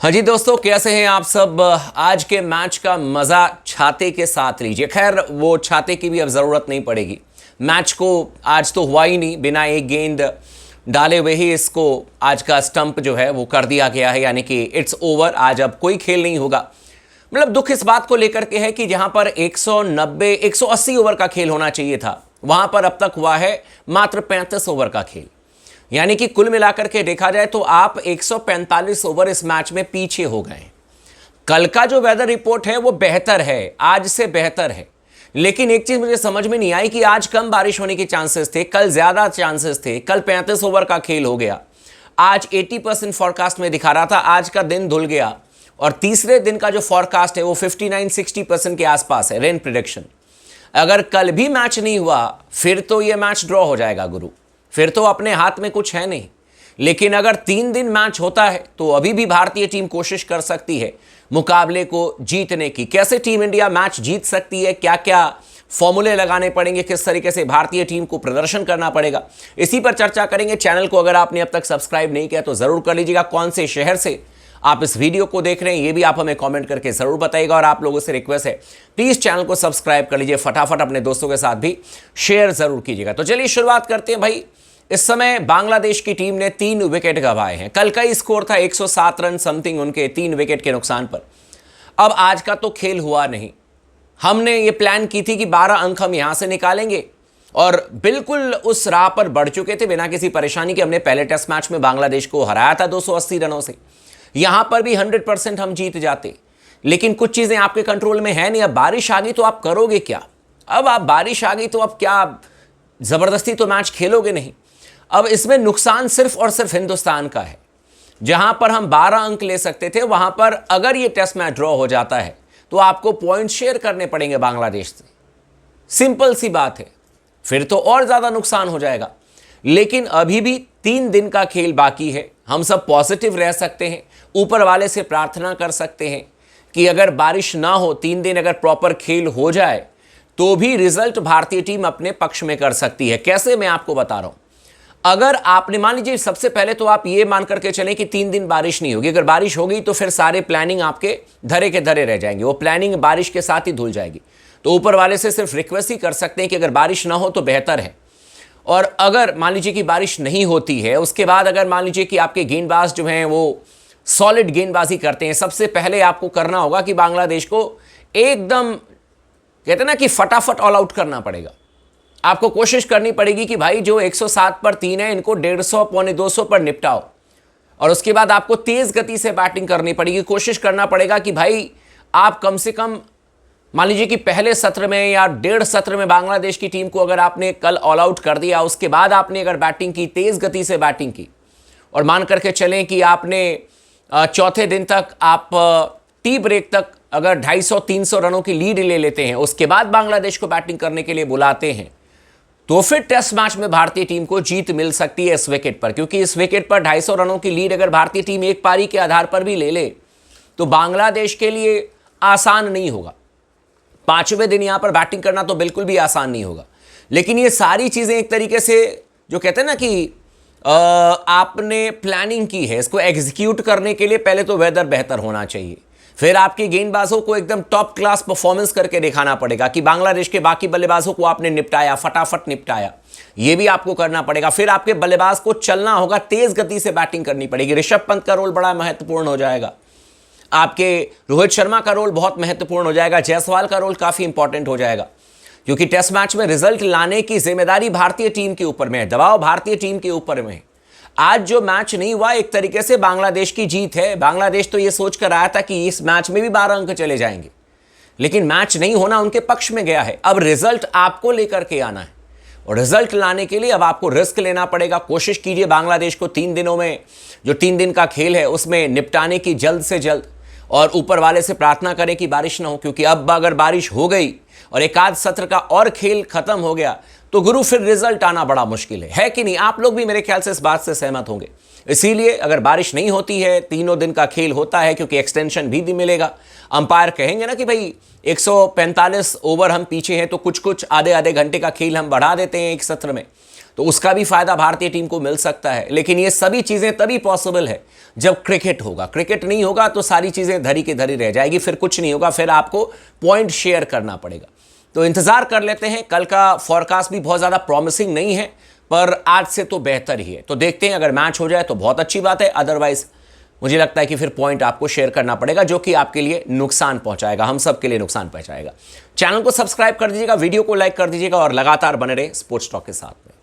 हाँ जी दोस्तों, कैसे हैं आप सब। आज के मैच का मजा छाते के साथ लीजिए। खैर वो छाते की भी अब जरूरत नहीं पड़ेगी। मैच को आज तो हुआ ही नहीं, बिना एक गेंद डाले हुए ही इसको आज का स्टंप जो है वो कर दिया गया है, यानी कि इट्स ओवर। आज अब कोई खेल नहीं होगा। मतलब दुख इस बात को लेकर के है कि जहां पर 190 180 ओवर का खेल होना चाहिए था, वहां पर अब तक हुआ है मात्र 35 ओवर का खेल। यानी कि कुल मिलाकर के देखा जाए तो आप 145 ओवर इस मैच में पीछे हो गए। कल का जो वेदर रिपोर्ट है वो बेहतर है, आज से बेहतर है, लेकिन एक चीज मुझे समझ में नहीं आई कि आज कम बारिश होने के चांसेस थे, कल ज्यादा चांसेस थे। कल 35 ओवर का खेल हो गया, आज 80% फॉरकास्ट में दिखा रहा था, आज का दिन धुल गया। और तीसरे दिन का जो फॉरकास्ट है वो 59-60% के आसपास है रेन प्रिडिक्शन। अगर कल भी मैच नहीं हुआ फिर तो ये मैच ड्रॉ हो जाएगा गुरु, फिर तो अपने हाथ में कुछ है नहीं। लेकिन अगर 3 दिन मैच होता है तो अभी भी भारतीय टीम कोशिश कर सकती है मुकाबले को जीतने की। कैसे टीम इंडिया मैच जीत सकती है, क्या क्या फॉर्मूले लगाने पड़ेंगे, किस तरीके से भारतीय टीम को प्रदर्शन करना पड़ेगा, इसी पर चर्चा करेंगे। चैनल को अगर आपने अब तक सब्सक्राइब नहीं किया तो जरूर कर लीजिएगा। कौन से शहर से आप इस वीडियो को देख रहे हैं ये भी आप हमें कमेंट करके जरूर बताइएगा। और आप लोगों से रिक्वेस्ट है, प्लीज चैनल को सब्सक्राइब कर लीजिए, फटाफट अपने दोस्तों के साथ भी शेयर जरूर कीजिएगा। तो चलिए शुरुआत करते हैं भाई। इस समय बांग्लादेश की टीम ने 3 विकेट गंवाए हैं। कल का ही स्कोर था 107 रन समथिंग उनके 3 विकेट के नुकसान पर। अब आज का तो खेल हुआ नहीं। हमने ये प्लान की थी कि 12 अंक हम यहां से निकालेंगे और बिल्कुल उस राह पर बढ़ चुके थे बिना किसी परेशानी के। हमने पहले टेस्ट मैच में बांग्लादेश को हराया था 280 रनों से। यहां पर भी 100% हम जीत जाते, लेकिन कुछ चीजें आपके कंट्रोल में है नहीं। अब बारिश आ गई तो आप करोगे क्या। अब आप बारिश आ गई तो अब क्या, जबरदस्ती तो मैच खेलोगे नहीं। अब इसमें नुकसान सिर्फ और सिर्फ हिंदुस्तान का है। जहां पर हम 12 अंक ले सकते थे वहां पर अगर ये टेस्ट मैच ड्रॉ हो जाता है तो आपको पॉइंट शेयर करने पड़ेंगे बांग्लादेश से। सिंपल सी बात है, फिर तो और ज्यादा नुकसान हो जाएगा। लेकिन अभी भी 3 दिन का खेल बाकी है। हम सब पॉजिटिव रह सकते हैं, ऊपर वाले से प्रार्थना कर सकते हैं कि अगर बारिश ना हो, 3 दिन अगर प्रॉपर खेल हो जाए तो भी रिजल्ट भारतीय टीम अपने पक्ष में कर सकती है। कैसे, मैं आपको बता रहा हूं। अगर आपने मान लीजिए, सबसे पहले तो आप ये मान करके चलें कि 3 दिन बारिश नहीं होगी। अगर बारिश होगी तो फिर सारे प्लानिंग आपके धरे के धरे रह जाएंगे, वो प्लानिंग बारिश के साथ ही धुल जाएगी। तो ऊपर वाले से सिर्फ रिक्वेस्ट ही कर सकते हैं कि अगर बारिश ना हो तो बेहतर है। और अगर मान लीजिए कि बारिश नहीं होती है, उसके बाद अगर मान लीजिए कि आपके गेंदबाज जो हैं वो सॉलिड गेंदबाजी करते हैं, सबसे पहले आपको करना होगा कि बांग्लादेश को एकदम, कहते हैं ना कि फटाफट ऑल आउट करना पड़ेगा। आपको कोशिश करनी पड़ेगी कि भाई जो 107 पर 3 है इनको 150 पौने 200 पर निपटाओ। और उसके बाद आपको तेज गति से बैटिंग करनी पड़ेगी। कोशिश करना पड़ेगा कि भाई आप कम से कम मान लीजिए कि पहले सत्र में या 1.5 सत्र में बांग्लादेश की टीम को अगर आपने कल ऑल आउट कर दिया, उसके बाद आपने अगर बैटिंग की, तेज गति से बैटिंग की, और मान करके चलें कि आपने चौथे दिन तक आप टी ब्रेक तक अगर 250-300 रनों की लीड ले लेते हैं, उसके बाद बांग्लादेश को बैटिंग करने के लिए बुलाते हैं, तो फिर टेस्ट मैच में भारतीय टीम को जीत मिल सकती है इस विकेट पर। क्योंकि इस विकेट पर 250 रनों की लीड अगर भारतीय टीम एक पारी के आधार पर भी ले ले तो बांग्लादेश के लिए आसान नहीं होगा। 5वें दिन यहां पर बैटिंग करना तो बिल्कुल भी आसान नहीं होगा। लेकिन ये सारी चीजें एक तरीके से जो कहते हैं ना कि आपने प्लानिंग की है, इसको एग्जीक्यूट करने के लिए पहले तो वेदर बेहतर होना चाहिए, फिर आपके गेंदबाजों को एकदम टॉप क्लास परफॉर्मेंस करके दिखाना पड़ेगा कि बांग्लादेश के बाकी बल्लेबाजों को आपने निपटाया, फटाफट निपटाया। यह भी आपको करना पड़ेगा। फिर आपके बल्लेबाज को चलना होगा, तेज गति से बैटिंग करनी पड़ेगी। ऋषभ पंत का रोल बड़ा महत्वपूर्ण हो जाएगा, आपके रोहित शर्मा का रोल बहुत महत्वपूर्ण हो जाएगा, जायसवाल का रोल काफी इंपॉर्टेंट हो जाएगा। क्योंकि टेस्ट मैच में रिजल्ट लाने की जिम्मेदारी भारतीय टीम के ऊपर में है, दबाव भारतीय टीम के ऊपर में है। आज जो मैच नहीं हुआ एक तरीके से बांग्लादेश की जीत है। बांग्लादेश तो ये सोचकर आया था कि इस मैच में भी 12 अंक चले जाएंगे, लेकिन मैच नहीं होना उनके पक्ष में गया है। अब रिजल्ट आपको लेकर के आना है और रिजल्ट लाने के लिए अब आपको रिस्क लेना पड़ेगा। कोशिश कीजिए बांग्लादेश को 3 दिनों में, जो 3 दिन का खेल है उसमें निपटाने की जल्द से जल्द, और ऊपर वाले से प्रार्थना करें कि बारिश ना हो। क्योंकि अब अगर बारिश हो गई और एक आध सत्र का और खेल खत्म हो गया तो गुरु फिर रिजल्ट आना बड़ा मुश्किल है कि नहीं। आप लोग भी मेरे ख्याल से इस बात से सहमत होंगे। इसीलिए अगर बारिश नहीं होती है, 3 दिन का खेल होता है, क्योंकि एक्सटेंशन भी मिलेगा। अंपायर कहेंगे ना कि भाई 145 ओवर हम पीछे हैं तो कुछ कुछ आधे आधे घंटे का खेल हम बढ़ा देते हैं एक सत्र में, तो उसका भी फायदा भारतीय टीम को मिल सकता है। लेकिन ये सभी चीजें तभी पॉसिबल है जब क्रिकेट होगा। क्रिकेट नहीं होगा तो सारी चीजें धरी की धरी रह जाएगी, फिर कुछ नहीं होगा, फिर आपको पॉइंट शेयर करना पड़ेगा। तो इंतजार कर लेते हैं। कल का फॉरकास्ट भी बहुत ज्यादा प्रॉमिसिंग नहीं है, पर आज से तो बेहतर ही है। तो देखते हैं, अगर मैच हो जाए तो बहुत अच्छी बात है, अदरवाइज मुझे लगता है कि फिर पॉइंट आपको शेयर करना पड़ेगा, जो कि आपके लिए नुकसान पहुंचाएगा, हम सब के लिए नुकसान पहुंचाएगा। चैनल को सब्सक्राइब कर दीजिएगा, वीडियो को लाइक कर दीजिएगा और लगातार बने रहे स्पोर्ट्स टॉक के साथ में।